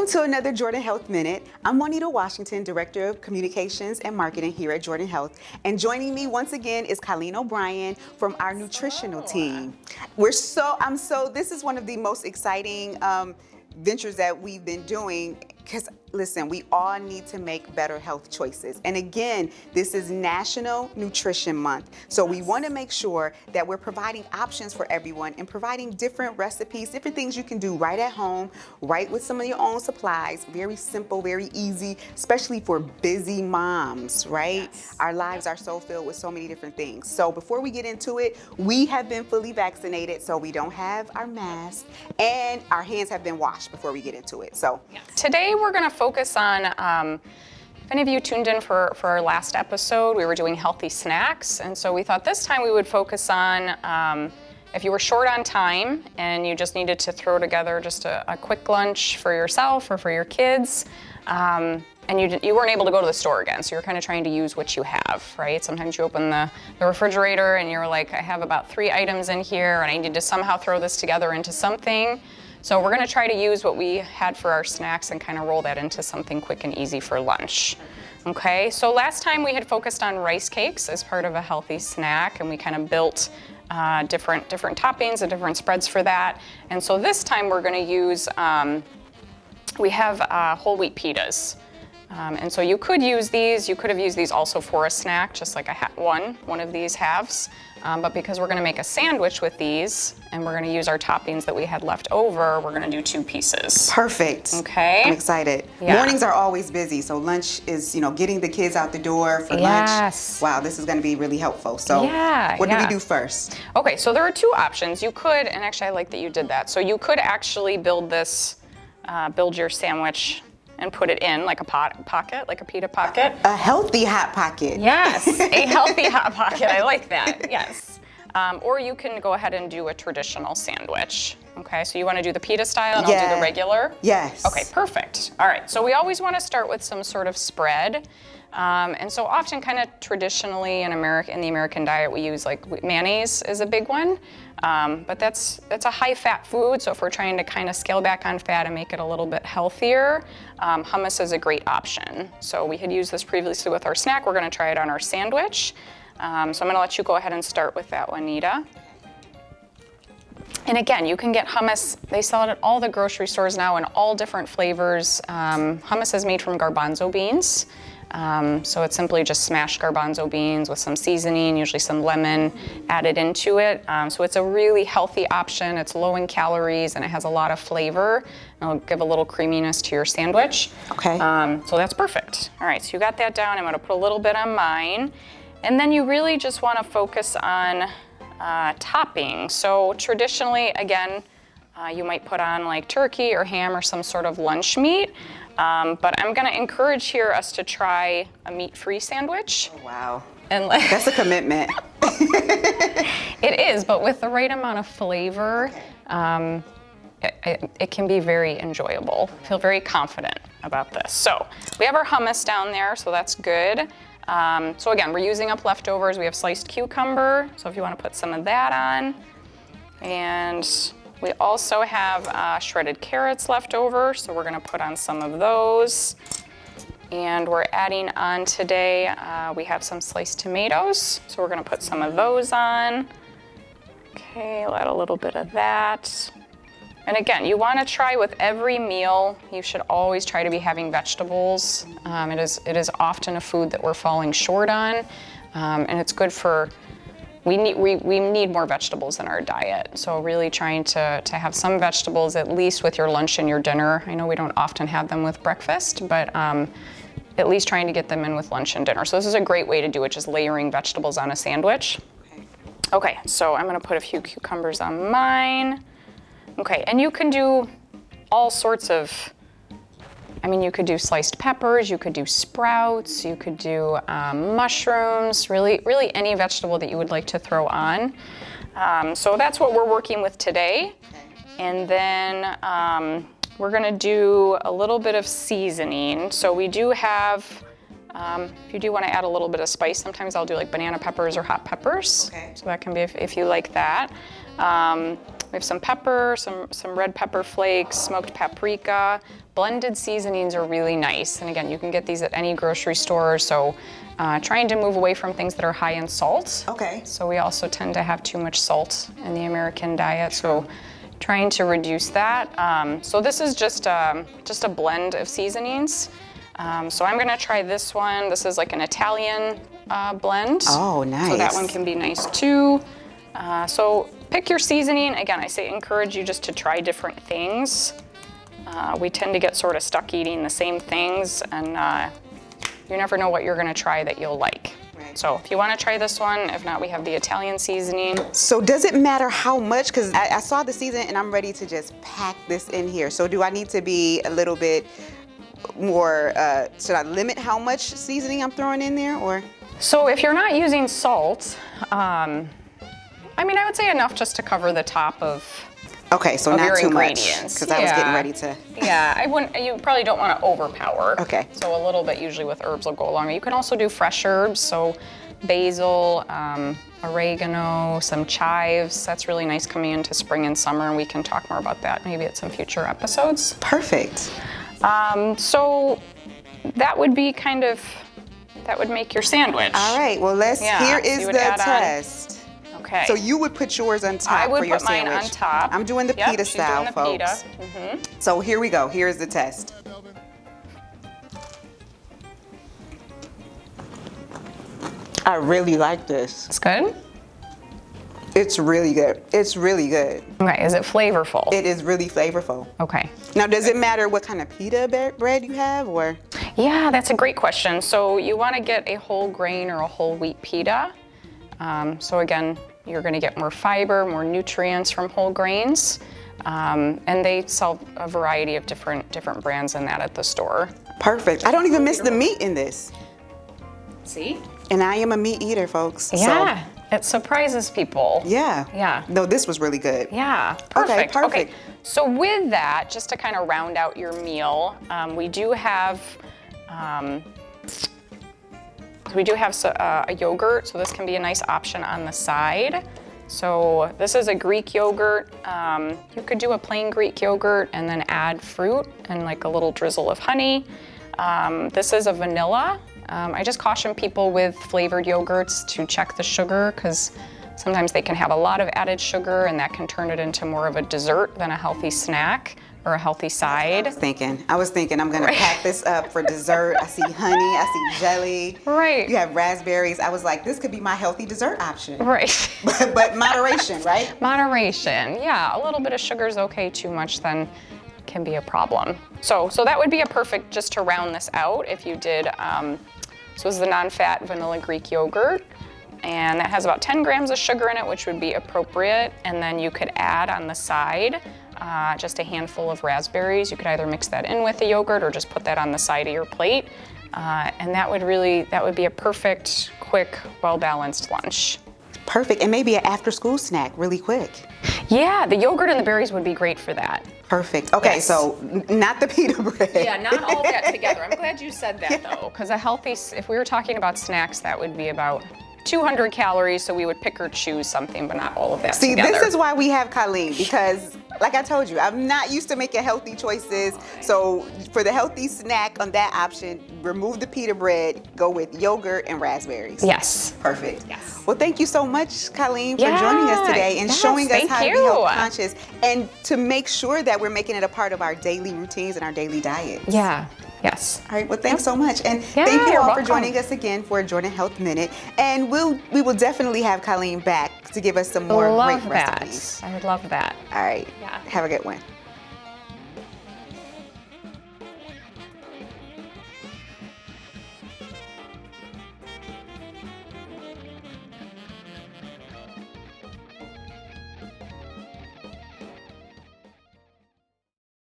Welcome to another Jordan Health Minute. I'm Juanita Washington, Director of Communications and Marketing here at Jordan Health. And joining me once again is Colleen O'Brien from our nutritional team. This is one of the most exciting ventures that we've been doing because, listen, we all need to make better health choices. And again, this is National Nutrition Month. So we want to make sure that we're providing options for everyone and providing different recipes, different things you can do right at home, right with some of your own supplies. Very simple, very easy, especially for busy moms, right? Yes. Our lives are so filled with so many different things. So before we get into it, we have been fully vaccinated, so we don't have our mask, and our hands have been washed before we get into it. So today we're going to focus on, if any of you tuned in for our last episode, we were doing healthy snacks. And so we thought this time we would focus on if you were short on time and you just needed to throw together just a quick lunch for yourself or for your kids, and you weren't able to go to the store again, so you're kind of trying to use what you have, right? Sometimes you open the refrigerator and you're like, I have about 3 items in here and I need to somehow throw this together into something. So we're gonna try to use what we had for our snacks and kind of roll that into something quick and easy for lunch. Okay, so last time we had focused on rice cakes as part of a healthy snack, and we kind of built different toppings and different spreads for that. And so this time we're gonna use, we have whole wheat pitas. And so you could use these, you could have used these also for a snack, just like one of these halves. But because we're gonna make a sandwich with these, and we're gonna use our toppings that we had left over, we're gonna do 2 pieces. Perfect. Okay. I'm excited. Yeah. Mornings are always busy, so lunch is, getting the kids out the door for lunch. Wow, this is gonna be really helpful. So what do we do first? Okay, so there are 2 options. You could, and actually I like that you did that. So you could actually build your sandwich and put it in like a pocket, like a pita pocket. A healthy hot pocket. Yes, a healthy hot pocket. I like that, yes. Or you can go ahead and do a traditional sandwich. Okay, so you want to do the pita style and I'll do the regular? Yes. Okay, perfect. All right, so we always want to start with some sort of spread. And so often kind of traditionally in the American diet, we use like mayonnaise is a big one. But that's a high fat food. So if we're trying to kind of scale back on fat and make it a little bit healthier, hummus is a great option. So we had used this previously with our snack. We're gonna try it on our sandwich. So I'm gonna let you go ahead and start with that, Juanita. And again, you can get hummus. They sell it at all the grocery stores now in all different flavors. Hummus is made from garbanzo beans. So it's simply just smashed garbanzo beans with some seasoning, usually some lemon added into it. So it's a really healthy option. It's low in calories and it has a lot of flavor. It'll give a little creaminess to your sandwich. Okay. So that's perfect. All right, so you got that down. I'm gonna put a little bit on mine. And then you really just wanna focus on topping. So traditionally, again, you might put on like turkey or ham or some sort of lunch meat. But I'm gonna encourage here us to try a meat-free sandwich. Oh, wow. And that's a commitment. It is, but with the right amount of flavor, it can be very enjoyable. I feel very confident about this. So we have our hummus down there, so that's good. So again, we're using up leftovers. We have sliced cucumber, so if you wanna put some of that on. And we also have shredded carrots left over, so we're gonna put on some of those. And we're adding on today, we have some sliced tomatoes, so we're gonna put some of those on. Okay, I'll add a little bit of that. And again, you wanna try with every meal, you should always try to be having vegetables. It is often a food that we're falling short on, and it's good for, we need more vegetables in our diet. So really trying to have some vegetables at least with your lunch and your dinner. I know we don't often have them with breakfast, but at least trying to get them in with lunch and dinner. So this is a great way to do it, just layering vegetables on a sandwich. Okay, so I'm gonna put a few cucumbers on mine. Okay, and you can do all sorts of, you could do sliced peppers, you could do sprouts, you could do mushrooms, really any vegetable that you would like to throw on. So that's what we're working with today. And then we're gonna do a little bit of seasoning. So we do have, if you do wanna add a little bit of spice, sometimes I'll do like banana peppers or hot peppers. Okay. So that can be if you like that. We have some pepper, some red pepper flakes, smoked paprika. Blended seasonings are really nice. And again, you can get these at any grocery store. So trying to move away from things that are high in salt. Okay. So we also tend to have too much salt in the American diet. So trying to reduce that. So this is just a blend of seasonings. So I'm gonna try this one. This is like an Italian blend. Oh, nice. So that one can be nice too. So pick your seasoning. Again, I say encourage you just to try different things. We tend to get sort of stuck eating the same things, and you never know what you're gonna try that you'll like. Right. So if you wanna try this one, if not, we have the Italian seasoning. So does it matter how much? Because I saw the seasoning and I'm ready to just pack this in here. So do I need to be a little bit more, should I limit how much seasoning I'm throwing in there, or? So if you're not using salt, I mean, I would say enough just to cover the top of Okay, so not your too much, ingredients. because I was getting ready to. Yeah, I wouldn't. You probably don't want to overpower. Okay. So a little bit usually with herbs will go along. You can also do fresh herbs, so basil, oregano, some chives. That's really nice coming into spring and summer, and we can talk more about that maybe at some future episodes. Perfect. So that would be that would make your sandwich. All right, well, here is you would the add on- test. Okay. So you would put yours on top I would for your put mine sandwich. on top. I'm doing the Yep, pita she's style, doing the folks. pita. So here we go. Here's the test. I really like this. It's good? It's really good. It's really good. Okay, is it flavorful? It is really flavorful. Okay. Now, does it matter what kind of pita bread you have, or? Yeah, that's a great question. So you want to get a whole grain or a whole wheat pita. So again, you're going to get more fiber, more nutrients from whole grains. And they sell a variety of different brands in that at the store. Perfect. I don't even miss the meat in this. See? And I am a meat eater, folks. Yeah, it surprises people. So, yeah. Yeah. No, this was really good. Yeah, perfect. perfect. Okay, so with that, just to kind of round out your meal, we do have a yogurt, so this can be a nice option on the side. So this is a Greek yogurt. You could do a plain Greek yogurt and then add fruit and like a little drizzle of honey. This is a vanilla. I just caution people with flavored yogurts to check the sugar, because sometimes they can have a lot of added sugar and that can turn it into more of a dessert than a healthy snack or a healthy side. I was thinking I'm gonna pack this up for dessert. I see honey, I see jelly. Right. You have raspberries. I was like, this could be my healthy dessert option. Right. But moderation, right? Moderation, yeah. A little bit of sugar is okay. Too much then can be a problem. So that would be a perfect, just to round this out, if you did, this was the non-fat vanilla Greek yogurt, and that has about 10 grams of sugar in it, which would be appropriate. And then you could add on the side just a handful of raspberries. You could either mix that in with the yogurt or just put that on the side of your plate. And that would be a perfect, quick, well-balanced lunch. Perfect, and maybe an after-school snack really quick. Yeah, the yogurt and the berries would be great for that. Perfect. Okay, Yes. so not the pita bread. Yeah, not all of that together. I'm glad you said that though, because if we were talking about snacks, that would be about 200 calories, so we would pick or choose something, but not all of that See, together. this is why we have Colleen, because like I told you, I'm not used to making healthy choices. So for the healthy snack on that option, remove the pita bread, go with yogurt and raspberries. Yes. Perfect. Yes. Well, thank you so much, Colleen, for Yeah, joining us today and yes, showing us thank how to be you. health conscious and to make sure that we're making it a part of our daily routines and our daily diets. Yeah. Yes. All right, well, thanks so much. And Yeah, thank you you're all for welcome. joining us again for a Jordan Health Minute. And we will definitely have Colleen back to give us some more Love great that. recipes. I would love that. All right, Yeah. have a good one.